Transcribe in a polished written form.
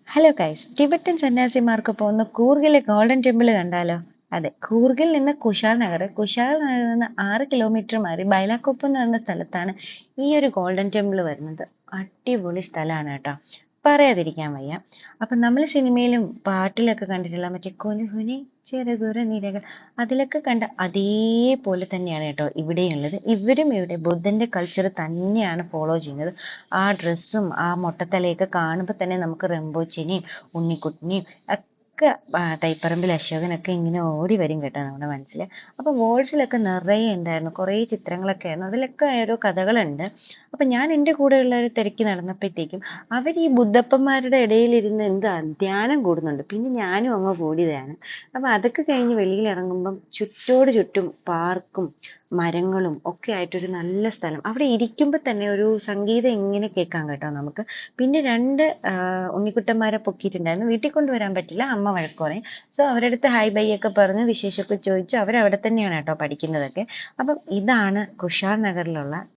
Hello guys, Tibetan സന്യാസിമാർക്ക് പോകുന്ന കൂർഗിലെ golden temple കണ്ടാലോ? അതെ, കൂർഗിൽ നിന്ന് കുശാൽ നഗറിൽ നിന്ന് 6 കിലോമീറ്റർ മാറി ബൈലാക്കുപ്പ് എന്ന് പറയുന്ന സ്ഥലത്താണ് ഈ ഒരു ഗോൾഡൻ ടെമ്പിൾ വരുന്നത്. അടിപൊളി സ്ഥലമാണ് കേട്ടോ, പറയാതിരിക്കാൻ വയ്യ. അപ്പൊ നമ്മൾ സിനിമയിലും പാട്ടിലൊക്കെ കണ്ടിട്ടുള്ള മറ്റേ കൊലുഹുനി ചെറുകുറ നിരകൾ, അതിലൊക്കെ കണ്ട അതേപോലെ തന്നെയാണ് കേട്ടോ ഇവിടെയുള്ളത്. ഇവരും ഇവിടെ ബുദ്ധന്റെ കൾച്ചർ തന്നെയാണ് ഫോളോ ചെയ്യുന്നത്. ആ ഡ്രസ്സും ആ മൊട്ടത്തലയൊക്കെ കാണുമ്പോൾ തന്നെ നമുക്ക് റംബോച്ചിനെയും ഉണ്ണിക്കുട്ടനെയും ഒക്കെ തൈപ്പറമ്പിൽ അശോകനൊക്കെ ഇങ്ങനെ ഓടി വരും കേട്ടോ നമ്മുടെ മനസ്സിൽ. അപ്പൊ വാൾസിലൊക്കെ നിറയെ ഉണ്ടായിരുന്നു, കുറേ ചിത്രങ്ങളൊക്കെ ആയിരുന്നു, അതിലൊക്കെ ഓരോ കഥകളുണ്ട്. അപ്പൊ ഞാൻ എൻ്റെ കൂടെയുള്ളവരെ തിരക്കി നടന്നപ്പോഴത്തേക്കും അവർ ഈ ബുദ്ധപ്പന്മാരുടെ ഇടയിലിരുന്ന് എന്താ ധ്യാനം കൂടുന്നുണ്ട്. പിന്നെ ഞാനും അങ്ങ് കൂടിയതാണ്. അപ്പൊ അതൊക്കെ കഴിഞ്ഞ് വെളിയിൽ ഇറങ്ങുമ്പം ചുറ്റോട് ചുറ്റും പാർക്കും മരങ്ങളും ഒക്കെ ആയിട്ടൊരു നല്ല സ്ഥലം. അവിടെ ഇരിക്കുമ്പോൾ തന്നെ ഒരു സംഗീതം ഇങ്ങനെ കേൾക്കാം കേട്ടോ നമുക്ക്. പിന്നെ രണ്ട് ഉണ്ണിക്കുട്ടന്മാരെ പൊക്കിയിട്ടുണ്ടായിരുന്നു, വീട്ടിൽ കൊണ്ടുവരാൻ പറ്റില്ല, അമ്മ വഴക്ക് പറയും. സോ അവരുടെ അടുത്ത് ഹായ് ബൈ ഒക്കെ പറഞ്ഞു വിശേഷമൊക്കെ ചോദിച്ചു. അവരവിടെ തന്നെയാണ് കേട്ടോ പഠിക്കുന്നതൊക്കെ. അപ്പം ഇതാണ് കുഷാൽ നഗറിലുള്ള